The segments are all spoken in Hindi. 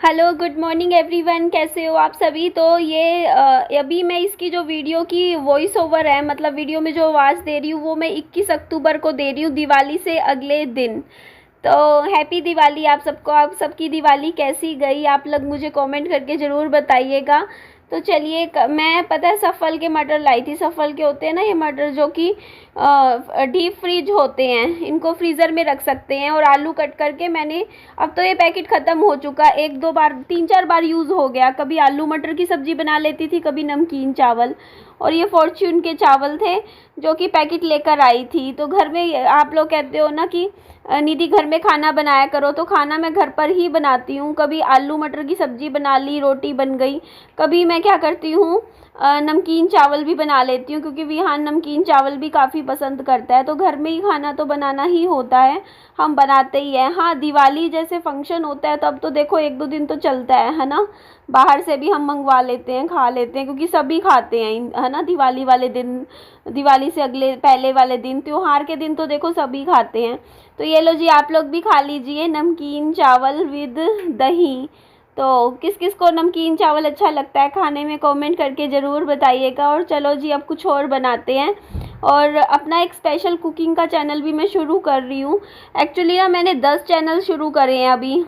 हेलो गुड मॉर्निंग एवरीवन, कैसे हो आप सभी। तो ये अभी मैं इसकी जो वीडियो की वॉइस ओवर है, मतलब वीडियो में जो आवाज़ दे रही हूँ वो मैं 21 अक्टूबर को दे रही हूँ, दिवाली से अगले दिन। तो हैप्पी दिवाली आप सबको। आप सबकी दिवाली कैसी गई आप लोग मुझे कमेंट करके ज़रूर बताइएगा। तो चलिए मैं पता है सफल के मटर लाई थी। सफल के होते हैं ना ये मटर, जो कि डीप फ्रीज होते हैं, इनको फ्रीज़र में रख सकते हैं। और आलू कट करके मैंने, अब तो ये पैकेट ख़त्म हो चुका, एक दो बार 3-4 बार यूज़ हो गया। कभी आलू मटर की सब्ज़ी बना लेती थी, कभी नमकीन चावल। और ये फॉर्च्यून के चावल थे जो कि पैकेट लेकर आई थी। तो घर में आप लोग कहते हो ना कि निधि घर में खाना बनाया करो, तो खाना मैं घर पर ही बनाती हूँ। कभी आलू मटर की सब्ज़ी बना ली, रोटी बन गई। कभी मैं क्या करती हूँ, नमकीन चावल भी बना लेती हूँ, क्योंकि विहान नमकीन चावल भी काफ़ी पसंद करता है। तो घर में ही खाना तो बनाना ही होता है, हम बनाते ही हैं। हाँ, दिवाली जैसे फंक्शन होता है तब तो देखो 1-2 दिन तो चलता है ना। बाहर से भी हम मंगवा लेते हैं, खा लेते हैं, क्योंकि सभी खाते हैं, है ना। दिवाली वाले दिन, दिवाली से अगले पहले वाले दिन, त्योहार के दिन तो देखो सभी खाते हैं। तो ये लो जी, आप लोग भी खा लीजिए नमकीन चावल विद दही। तो किस किस को नमकीन चावल अच्छा लगता है खाने में, कमेंट करके ज़रूर बताइएगा। और चलो जी, अब कुछ और बनाते हैं। और अपना एक स्पेशल कुकिंग का चैनल भी मैं शुरू कर रही हूँ। एक्चुअली ना मैंने 10 चैनल शुरू करे हैं, अभी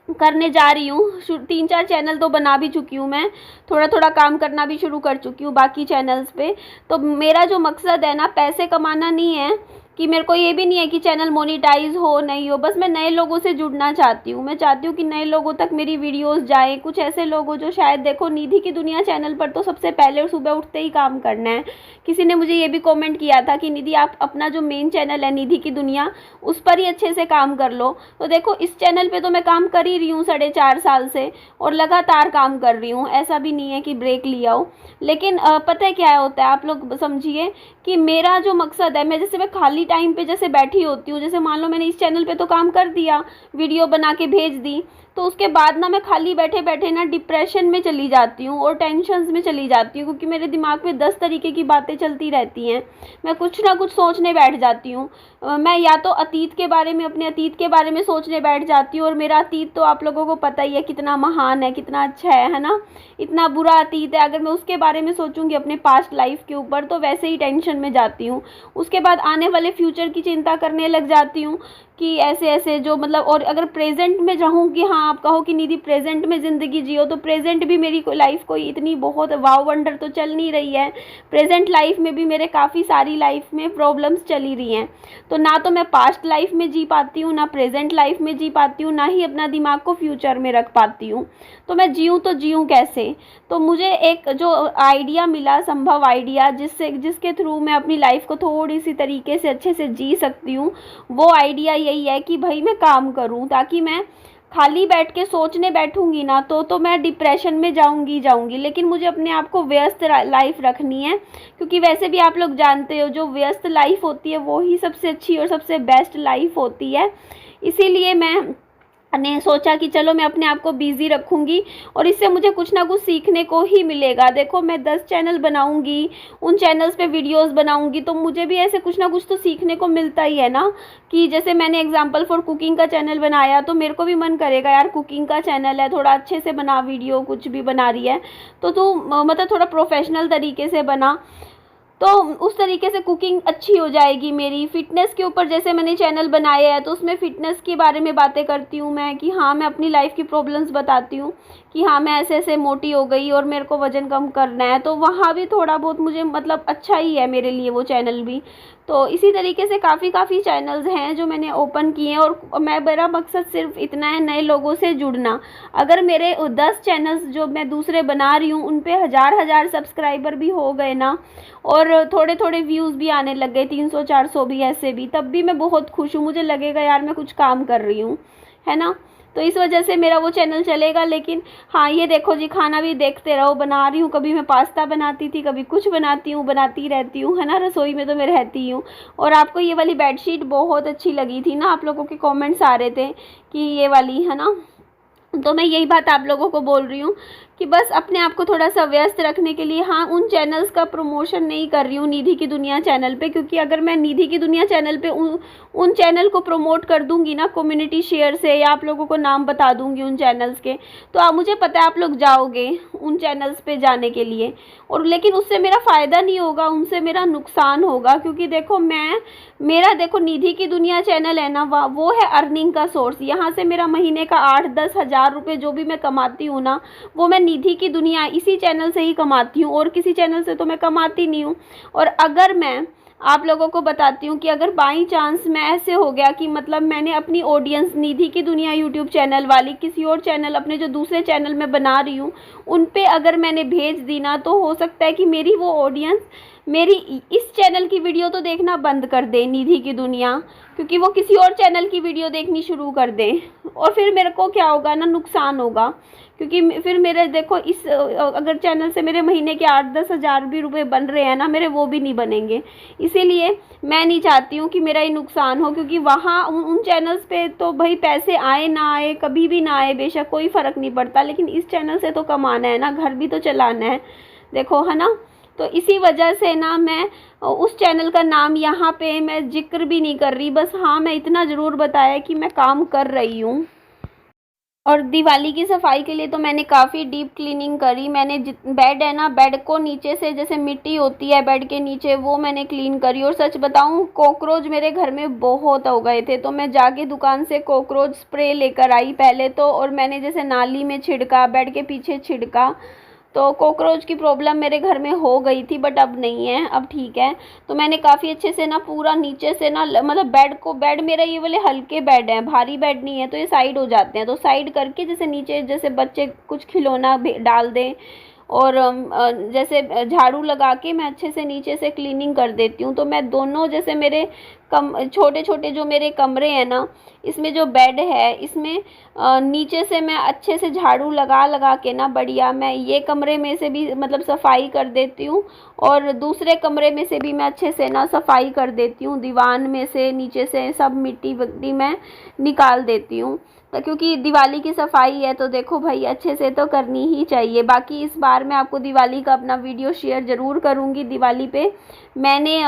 करने जा रही हूँ। 3-4 चैनल तो बना भी चुकी हूँ मैं, थोड़ा थोड़ा काम करना भी शुरू कर चुकी हूँ बाकी चैनल्स पे। तो मेरा जो मकसद है ना, पैसे कमाना नहीं है, कि मेरे को ये भी नहीं है कि चैनल मोनेटाइज हो नहीं हो, बस मैं नए लोगों से जुड़ना चाहती हूँ। मैं चाहती हूँ कि नए लोगों तक मेरी वीडियोस जाएँ, कुछ ऐसे लोग हो जो शायद, देखो निधि की दुनिया चैनल पर तो सबसे पहले सुबह उठते ही काम करना है। किसी ने मुझे ये भी कमेंट किया था कि निधि आप अपना जो मेन चैनल है निधि की दुनिया, उस पर ही अच्छे से काम कर लो। तो देखो इस चैनल पे तो मैं काम कर ही रही हूँ 4.5 साल से, और लगातार काम कर रही हूँ, ऐसा भी नहीं है कि ब्रेक लिया हो। लेकिन पता है क्या होता है, आप लोग समझिए कि मेरा जो मकसद है, मैं जैसे मैं खाली टाइम पे जैसे बैठी होती हूँ, जैसे मान लो मैंने इस चैनल पे तो काम कर दिया, वीडियो बना के भेज दी, तो उसके बाद ना मैं खाली बैठे बैठे ना डिप्रेशन में चली जाती हूँ और टेंशन्स में चली जाती हूँ, क्योंकि मेरे दिमाग में 10 तरीके की बातें चलती रहती हैं। मैं कुछ ना कुछ सोचने बैठ जाती हूँ। मैं या तो अतीत के बारे में, अपने अतीत के बारे में सोचने बैठ जाती हूँ, और मेरा अतीत तो आप लोगों को पता ही है कितना महान है, कितना अच्छा है ना। इतना बुरा अतीत है, अगर मैं उसके बारे में सोचूंगी अपने पास्ट लाइफ के ऊपर, तो वैसे ही टेंशन में जाती हूँ। उसके बाद आने वाले फ्यूचर की चिंता करने लग जाती हूँ कि ऐसे ऐसे जो, मतलब, और अगर प्रेजेंट में रहूँ कि हाँ, आप कहो कि निधि प्रेजेंट में ज़िंदगी जियो, तो प्रेजेंट भी मेरी लाइफ कोई इतनी बहुत वाव वंडर तो चल नहीं रही है। प्रेजेंट लाइफ में भी मेरे काफ़ी सारी लाइफ में प्रॉब्लम्स चली रही हैं। तो ना तो मैं पास्ट लाइफ में जी पाती हूँ, ना प्रेजेंट लाइफ में जी पाती हूँ, ना ही अपना दिमाग को फ्यूचर में रख पाती हूँ। तो मैं जीऊँ तो जीऊँ कैसे। तो मुझे एक जो आइडिया मिला, संभव आइडिया, जिसके थ्रू मैं अपनी लाइफ को थोड़ी सी तरीके से अच्छे से जी सकती हूँ, वो आइडिया यही है कि भाई मैं काम करूँ, ताकि मैं खाली बैठ के सोचने बैठूंगी ना तो मैं डिप्रेशन में जाऊंगी। लेकिन मुझे अपने आप को व्यस्त लाइफ रखनी है, क्योंकि वैसे भी आप लोग जानते हो जो व्यस्त लाइफ होती है वो ही सबसे अच्छी और सबसे बेस्ट लाइफ होती है। इसीलिए मैं ने सोचा कि चलो मैं अपने आप को बिजी रखूंगी, और इससे मुझे कुछ ना कुछ सीखने को ही मिलेगा। देखो मैं 10 चैनल बनाऊंगी, उन चैनल्स पे वीडियोस बनाऊंगी, तो मुझे भी ऐसे कुछ ना कुछ तो सीखने को मिलता ही है ना। कि जैसे मैंने एग्जांपल फॉर कुकिंग का चैनल बनाया, तो मेरे को भी मन करेगा यार, कुकिंग का चैनल है, थोड़ा अच्छे से बना वीडियो, कुछ भी बना रही है तो तू मतलब थोड़ा प्रोफेशनल तरीके से बना, तो उस तरीके से कुकिंग अच्छी हो जाएगी मेरी। फिटनेस के ऊपर जैसे मैंने चैनल बनाया है, तो उसमें फ़िटनेस के बारे में बातें करती हूँ मैं, कि हाँ मैं अपनी लाइफ की प्रॉब्लम्स बताती हूँ कि हाँ मैं ऐसे ऐसे मोटी हो गई और मेरे को वज़न कम करना है। तो वहाँ भी थोड़ा बहुत मुझे, मतलब, अच्छा ही है मेरे लिए वो चैनल भी। तो इसी तरीके से काफ़ी चैनल्स हैं जो मैंने ओपन किए हैं, और मेरा मकसद सिर्फ इतना है, नए लोगों से जुड़ना। अगर मेरे 10 चैनल्स जो मैं दूसरे बना रही हूँ उन पे हज़ार सब्सक्राइबर भी हो गए ना, और थोड़े थोड़े व्यूज़ भी आने लग गए, 300-400 भी, ऐसे भी, तब भी मैं बहुत खुश हूँ। मुझे लगेगा यार मैं कुछ काम कर रही हूँ, है ना। तो इस वजह से मेरा वो चैनल चलेगा। लेकिन हाँ, ये देखो जी, खाना भी देखते रहो, बना रही हूँ। कभी मैं पास्ता बनाती थी, कभी कुछ बनाती हूँ, बनाती रहती हूँ, है ना। रसोई में तो मैं रहती हूँ। और आपको ये वाली बेडशीट बहुत अच्छी लगी थी ना, आप लोगों के कमेंट्स आ रहे थे कि ये वाली, है ना। तो मैं यही बात आप लोगों को बोल रही हूँ कि बस अपने आप को थोड़ा सा व्यस्त रखने के लिए, हाँ, उन चैनल्स का प्रमोशन नहीं कर रही हूँ निधि की दुनिया चैनल पे, क्योंकि अगर मैं निधि की दुनिया चैनल पे उन चैनल को प्रमोट कर दूंगी ना कम्युनिटी शेयर से, या आप लोगों को नाम बता दूंगी उन चैनल्स के, तो आप, मुझे पता है आप लोग जाओगे उन चैनल्स पे जाने के लिए, और लेकिन उससे मेरा फ़ायदा नहीं होगा, उनसे मेरा नुकसान होगा। क्योंकि देखो मेरा देखो निधि की दुनिया चैनल है ना, वो है अर्निंग का सोर्स। यहाँ से मेरा महीने का 8-10 हज़ार रुपये जो भी मैं कमाती हूँ ना, वो मैं निधि की दुनिया इसी चैनल से ही कमाती हूँ, और किसी चैनल से तो मैं कमाती नहीं हूँ। और अगर मैं आप लोगों को बताती हूँ कि अगर बाई चांस मैं ऐसे हो गया कि मतलब मैंने अपनी ऑडियंस निधि की दुनिया यूट्यूब चैनल वाली किसी और चैनल, अपने जो दूसरे चैनल में बना रही हूँ, उन पे अगर मैंने भेज दी ना, तो हो सकता है कि मेरी वो ऑडियंस मेरी इस चैनल की वीडियो तो देखना बंद कर दे, निधि की दुनिया, क्योंकि वो किसी और चैनल की वीडियो देखनी शुरू कर दे, और फिर मेरे को क्या होगा ना, नुकसान होगा। क्योंकि फिर मेरे देखो इस अगर चैनल से मेरे महीने के 8-10 हज़ार भी रुपये बन रहे हैं ना मेरे, वो भी नहीं बनेंगे। इसीलिए मैं नहीं चाहती हूँ कि मेरा ये नुकसान हो, क्योंकि वहाँ उन चैनल्स पे तो भाई पैसे आए ना आए, कभी भी ना आए, बेशक कोई फ़र्क नहीं पड़ता, लेकिन इस चैनल से तो कमाना है ना, घर भी तो चलाना है, देखो, है ना। तो इसी वजह से ना मैं उस चैनल का नाम यहाँ पे मैं जिक्र भी नहीं कर रही, बस हाँ मैं इतना ज़रूर बताया कि मैं काम कर रही हूँ। और दिवाली की सफाई के लिए तो मैंने काफ़ी डीप क्लीनिंग करी। मैंने बेड है ना, बेड को नीचे से जैसे मिट्टी होती है बेड के नीचे, वो मैंने क्लीन करी। और सच बताऊं, कॉकरोच मेरे घर में बहुत हो गए थे, तो मैं जाके दुकान से कॉकरोच स्प्रे लेकर आई पहले तो, और मैंने जैसे नाली में छिड़का, बेड के पीछे छिड़का, तो कॉकरोच की प्रॉब्लम मेरे घर में हो गई थी, बट अब नहीं है, अब ठीक है। तो मैंने काफ़ी अच्छे से ना पूरा नीचे से ना, मतलब बेड मेरा ये वाले हल्के बेड हैं, भारी बेड नहीं है, तो ये साइड हो जाते हैं, तो साइड करके जैसे नीचे जैसे बच्चे कुछ खिलौना डाल दें, और जैसे झाड़ू लगा के मैं अच्छे से नीचे से क्लीनिंग कर देती हूँ। तो मैं दोनों जैसे मेरे छोटे छोटे जो मेरे कमरे हैं ना, इसमें जो बेड है, इसमें नीचे से मैं अच्छे से झाड़ू लगा के ना बढ़िया, मैं ये कमरे में से भी मतलब सफाई कर देती हूँ, और दूसरे कमरे में से भी मैं अच्छे से ना सफाई कर देती हूँ। दीवान में से नीचे से सब मिट्टी वट्टी मैं निकाल देती हूँ, क्योंकि दिवाली की सफाई है तो देखो भाई अच्छे से तो करनी ही चाहिए। बाकी इस बार मैं आपको दिवाली का अपना वीडियो शेयर ज़रूर करूँगी। दिवाली पे मैंने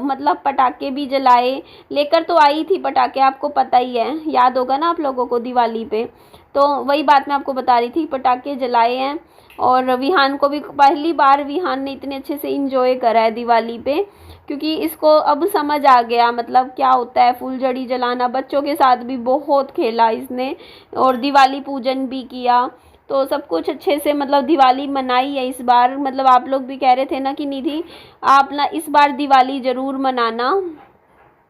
मतलब पटाखे भी जलाए, लेकर तो आई थी पटाखे, आपको पता ही है, याद होगा ना आप लोगों को दिवाली पे, तो वही बात मैं आपको बता रही थी, पटाखे जलाए हैं। और विहान को भी पहली बार विहान ने इतने अच्छे से इंजॉय करा है दिवाली पे, क्योंकि इसको अब समझ आ गया मतलब क्या होता है फुलझड़ी जलाना। बच्चों के साथ भी बहुत खेला इसने, और दिवाली पूजन भी किया, तो सब कुछ अच्छे से मतलब दिवाली मनाई है इस बार। मतलब आप लोग भी कह रहे थे ना कि निधि आप ना इस बार दिवाली ज़रूर मनाना,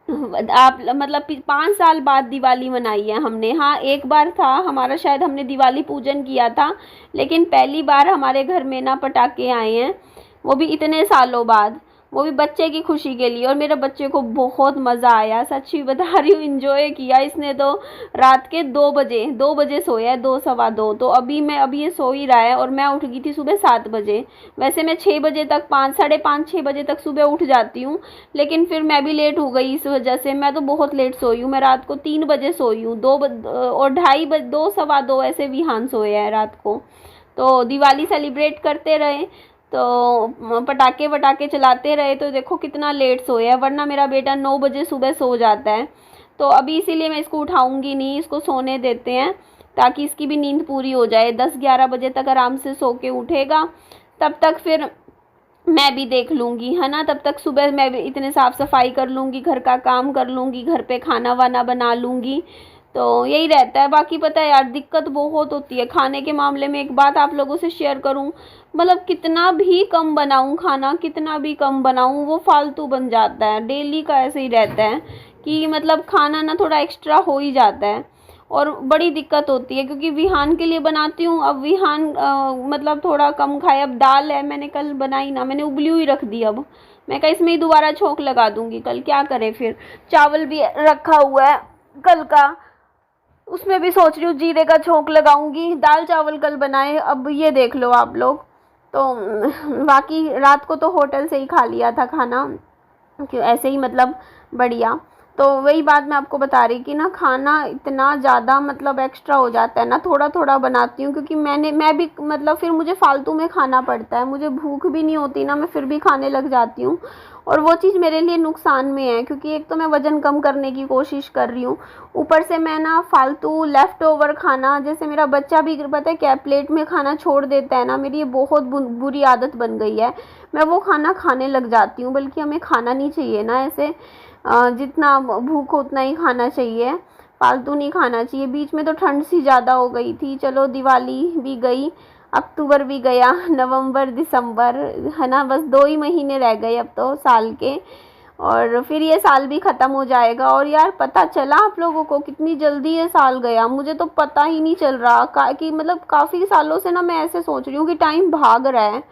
आप मतलब 5 साल बाद दिवाली मनाई है हमने। हाँ, एक बार था हमारा, शायद हमने दिवाली पूजन किया था, लेकिन पहली बार हमारे घर में ना पटाखे आए हैं, वो भी इतने सालों बाद, वो भी बच्चे की खुशी के लिए। और मेरे बच्चे को बहुत मज़ा आया, सच्ची बता रही हूँ, इंजॉय किया इसने तो। रात के 2 बजे सोया है, 2 सवा 2, तो अभी ये सो ही रहा है, और मैं उठ गई थी सुबह 7 बजे। वैसे मैं 6 बजे तक, 5, साढ़े 5, 6 बजे तक सुबह उठ जाती हूँ, लेकिन फिर मैं भी लेट हो गई इस वजह से। मैं तो बहुत लेट सोई हूँ, मैं रात को 3 बजे सोई हूँ, 2 और 2:30 बजे, 2 सवा 2 ऐसे विहान सोया है रात को। तो दिवाली सेलिब्रेट करते रहे, तो पटाखे वटाखे चलाते रहे, तो देखो कितना लेट सोया है, वरना मेरा बेटा 9 बजे सुबह सो जाता है। तो अभी इसीलिए मैं इसको उठाऊंगी नहीं, इसको सोने देते हैं ताकि इसकी भी नींद पूरी हो जाए। 10-11 बजे तक आराम से सो के उठेगा, तब तक फिर मैं भी देख लूँगी, है ना। तब तक सुबह मैं भी इतने साफ़ सफाई कर लूँगी, घर का काम कर लूँगी, घर पे खाना वाना बना लूँगी, तो यही रहता है। बाकी पता है यार, दिक्कत बहुत होती है खाने के मामले में। एक बात आप लोगों से शेयर करूं, मतलब कितना भी कम बनाऊं खाना, कितना भी कम बनाऊं, वो फालतू बन जाता है। डेली का ऐसे ही रहता है कि मतलब खाना ना थोड़ा एक्स्ट्रा हो ही जाता है, और बड़ी दिक्कत होती है, क्योंकि विहान के लिए बनाती हूँ। अब विहान मतलब थोड़ा कम खाए। अब दाल है, मैंने कल बनाई ना, मैंने उबली हुई रख दी। अब मैं कहा इसमें ही दोबारा छोंक लगा दूंगी, कल क्या करें। फिर चावल भी रखा हुआ है कल का, उसमें भी सोच रही हूँ जीरे का छोंक लगाऊंगी। दाल चावल कल बनाए, अब ये देख लो आप लोग। तो बाकी रात को तो होटल से ही खा लिया था खाना, क्यों ऐसे ही मतलब बढ़िया। तो वही बात मैं आपको बता रही कि ना खाना इतना ज़्यादा मतलब एक्स्ट्रा हो जाता है ना, थोड़ा थोड़ा बनाती हूँ क्योंकि मैं भी मतलब फिर मुझे फालतू में खाना पड़ता है, मुझे भूख भी नहीं होती ना, मैं फिर भी खाने लग जाती हूँ। और वो चीज़ मेरे लिए नुकसान में है क्योंकि एक तो मैं वज़न कम करने की कोशिश कर रही हूँ, ऊपर से मैं ना फालतू लेफ़्ट ओवर खाना, जैसे मेरा बच्चा भी पता है क्या प्लेट में खाना छोड़ देता है ना, मेरी ये बहुत बुरी आदत बन गई है। मैं वो खाना खाने लग जाती हूँ, बल्कि हमें खाना नहीं चाहिए ना ऐसे, जितना भूख हो उतना ही खाना चाहिए, फालतू नहीं खाना चाहिए। बीच में तो ठंड सी ज़्यादा हो गई थी, चलो दिवाली भी गई, अक्टूबर भी गया, नवंबर दिसंबर है ना, बस 2 ही महीने रह गए अब तो साल के, और फिर ये साल भी ख़त्म हो जाएगा। और यार पता चला आप लोगों को कितनी जल्दी ये साल गया, मुझे तो पता ही नहीं चल रहा कि मतलब काफ़ी सालों से ना मैं ऐसे सोच रही हूँ कि टाइम भाग रहा है,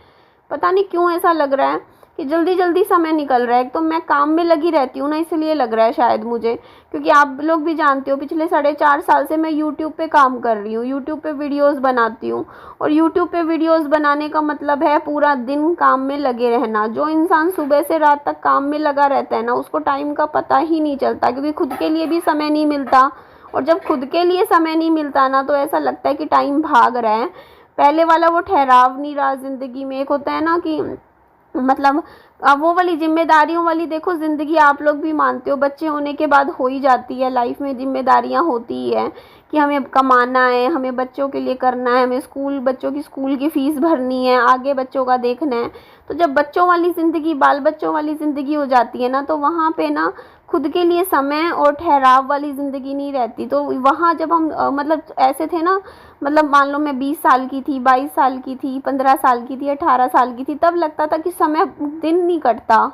पता नहीं क्यों ऐसा लग रहा है कि जल्दी जल्दी समय निकल रहा है। एक तो मैं काम में लगी रहती हूँ ना, इसलिए लग रहा है शायद मुझे, क्योंकि आप लोग भी जानते हो पिछले 4.5 साल से मैं यूट्यूब पे काम कर रही हूँ, यूट्यूब पे वीडियोस बनाती हूँ। और यूट्यूब पे वीडियोस बनाने का मतलब है पूरा दिन काम में लगे रहना। जो इंसान सुबह से रात तक काम में लगा रहता है ना, उसको टाइम का पता ही नहीं चलता, क्योंकि खुद के लिए भी समय नहीं मिलता। और जब खुद के लिए समय नहीं मिलता ना, तो ऐसा लगता है कि टाइम भाग रहा है, पहले वाला वो ठहराव नहीं रहा ज़िंदगी में। एक होता है ना कि मतलब वो वाली जिम्मेदारियों वाली, देखो ज़िंदगी आप लोग भी मानते हो बच्चे होने के बाद हो ही जाती है, लाइफ में जिम्मेदारियां होती ही है कि हमें कमाना है, हमें बच्चों के लिए करना है, हमें बच्चों की स्कूल की फ़ीस भरनी है, आगे बच्चों का देखना है। तो जब बच्चों वाली ज़िंदगी, बाल बच्चों वाली ज़िंदगी हो जाती है ना, तो वहाँ पे ना खुद के लिए समय और ठहराव वाली ज़िंदगी नहीं रहती। तो वहाँ जब हम मतलब ऐसे थे ना, मतलब मान लो मैं 20 साल की थी, 22 साल की थी, 15 साल की थी, 18 साल की थी, तब लगता था कि समय, दिन नहीं कटता,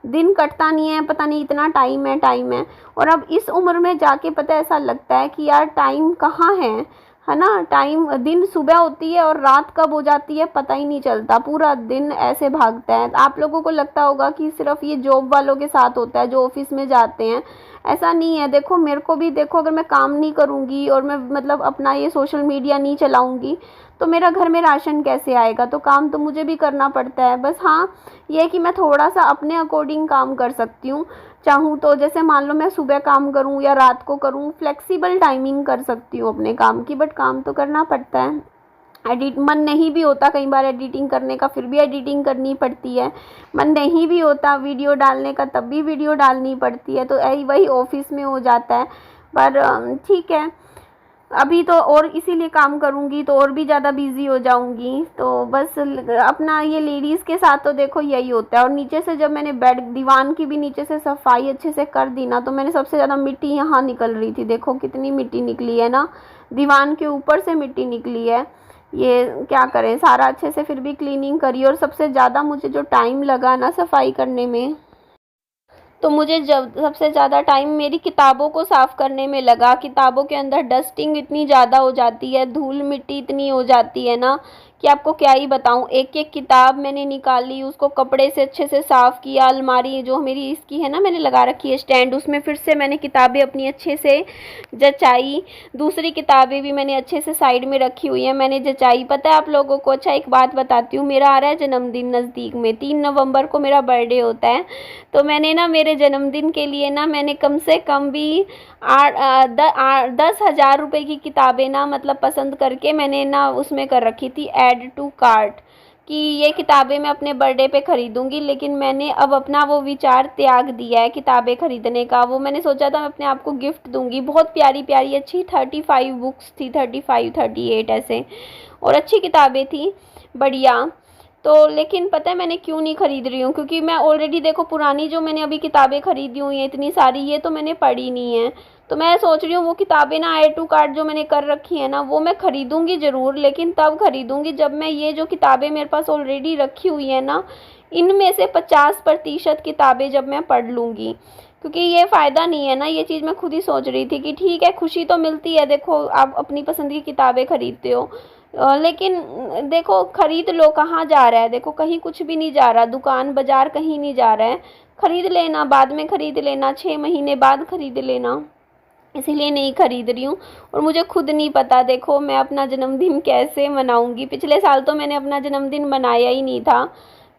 दिन कटता नहीं है, पता नहीं इतना टाइम है टाइम है। और अब इस उम्र में जाके पता ऐसा लगता है कि यार टाइम कहाँ है ना, टाइम, दिन सुबह होती है और रात कब हो जाती है पता ही नहीं चलता, पूरा दिन ऐसे भागता है। आप लोगों को लगता होगा कि सिर्फ ये जॉब वालों के साथ होता है जो ऑफिस में जाते हैं, ऐसा नहीं है। देखो मेरे को भी, देखो अगर मैं काम नहीं करूँगी और मैं मतलब अपना ये सोशल मीडिया नहीं चलाऊँगी, तो मेरा घर में राशन कैसे आएगा, तो काम तो मुझे भी करना पड़ता है। बस हाँ, ये है कि मैं थोड़ा सा अपने अकॉर्डिंग काम कर सकती हूँ, चाहूँ तो जैसे मान लो मैं सुबह काम करूँ या रात को करूँ, फ्लेक्सिबल टाइमिंग कर सकती हूँ अपने काम की, बट काम तो करना पड़ता है। मन नहीं भी होता कई बार एडिटिंग करने का, फिर भी एडिटिंग करनी पड़ती है। मन नहीं भी होता वीडियो डालने का, तब भी वीडियो डालनी पड़ती है। तो यही वही ऑफिस में हो जाता है, पर ठीक है, अभी तो और इसीलिए काम करूँगी तो और भी ज़्यादा बिजी हो जाऊँगी। तो बस अपना ये लेडीज़ के साथ तो देखो यही होता है। और नीचे से जब मैंने बेड दीवान की भी नीचे से सफाई अच्छे से कर दी ना, तो मैंने सबसे ज़्यादा मिट्टी यहाँ निकल रही थी, देखो कितनी मिट्टी निकली है ना, दीवान के ऊपर से मिट्टी निकली है। ये क्या करें, सारा अच्छे से फिर भी क्लीनिंग करी। और सबसे ज़्यादा मुझे जो टाइम लगा ना सफाई करने में, तो मुझे जब सबसे ज़्यादा टाइम मेरी किताबों को साफ़ करने में लगा। किताबों के अंदर डस्टिंग इतनी ज़्यादा हो जाती है, धूल मिट्टी इतनी हो जाती है ना कि आपको क्या ही बताऊँ। एक एक किताब मैंने निकाली, उसको कपड़े से अच्छे से साफ़ किया। अलमारी जो मेरी इसकी है ना, मैंने लगा रखी है स्टैंड, उसमें फिर से मैंने किताबें अपनी अच्छे से जचाई। दूसरी किताबें भी मैंने अच्छे से साइड में रखी हुई हैं, मैंने जचाई। पता है आप लोगों को, अच्छा एक बात बताती हूँ, मेरा आ रहा है जन्मदिन नज़दीक में, 3 नवंबर को मेरा बर्थडे होता है। तो मैंने ना मेरे जन्मदिन के लिए ना मैंने कम से कम भी 10,000 रुपये की किताबें ना मतलब पसंद करके मैंने ना उसमें कर रखी थी ऐड टू कार्ट, कि ये किताबें मैं अपने बर्थडे पे ख़रीदूँगी। लेकिन मैंने अब अपना वो विचार त्याग दिया है किताबें ख़रीदने का। वो मैंने सोचा था मैं अपने आप को गिफ्ट दूँगी, बहुत प्यारी प्यारी अच्छी 35 बुक्स थी, 35 38 ऐसे, और अच्छी किताबें थी, बढ़िया। तो लेकिन पता है मैंने क्यों नहीं ख़रीद रही हूँ, क्योंकि मैं ऑलरेडी देखो पुरानी जो मैंने अभी किताबें ख़रीदी हुई हैं इतनी सारी, ये तो मैंने पढ़ी नहीं है। तो मैं सोच रही हूँ वो किताबें ना ऐड टू कार्ट जो मैंने कर रखी है ना, वो मैं ख़रीदूँगी ज़रूर, लेकिन तब ख़रीदूँगी जब मैं ये जो किताबें मेरे पास ऑलरेडी रखी हुई हैं ना, इनमें से 50% किताबें जब मैं पढ़ लूँगी। क्योंकि ये फ़ायदा नहीं है ना, ये चीज़ मैं खुद ही सोच रही थी कि ठीक है खुशी तो मिलती है, देखो आप अपनी पसंद की किताबें ख़रीदते हो, लेकिन देखो ख़रीद लो, कहाँ जा रहा है, देखो कहीं कुछ भी नहीं जा रहा, दुकान बाज़ार कहीं नहीं जा रहा है, ख़रीद लेना, बाद में ख़रीद लेना, 6 महीने बाद ख़रीद लेना, इसीलिए नहीं ख़रीद रही हूँ। और मुझे खुद नहीं पता देखो मैं अपना जन्मदिन कैसे मनाऊँगी। पिछले साल तो मैंने अपना जन्मदिन मनाया ही नहीं था,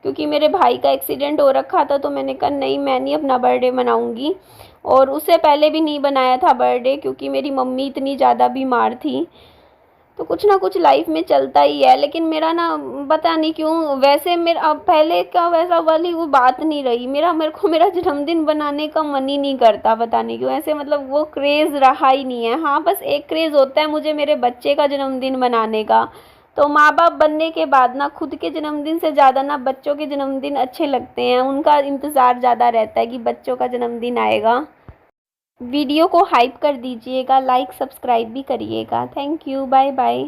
क्योंकि मेरे भाई का एक्सीडेंट हो रखा था, तो मैंने कहा नहीं मैं नहीं अपना बर्थडे मनाऊँगी। और उससे पहले भी नहीं बनाया था बर्थडे, क्योंकि मेरी मम्मी इतनी ज़्यादा बीमार थी। तो कुछ ना कुछ लाइफ में चलता ही है, लेकिन मेरा ना पता नहीं क्यों, वैसे मेरा अब पहले का वैसा वाली वो बात नहीं रही। मेरे को मेरा जन्मदिन बनाने का मन ही नहीं करता, पता नहीं क्यों ऐसे, मतलब वो क्रेज़ रहा ही नहीं है। हाँ, बस एक क्रेज़ होता है मुझे मेरे बच्चे का जन्मदिन मनाने का। तो माँ बाप बनने के बाद ना खुद के जन्मदिन से ज़्यादा ना बच्चों के जन्मदिन अच्छे लगते हैं, उनका इंतज़ार ज़्यादा रहता है कि बच्चों का जन्मदिन आएगा। वीडियो को हाइप कर दीजिएगा, लाइक सब्सक्राइब भी करिएगा। Thank you, bye bye.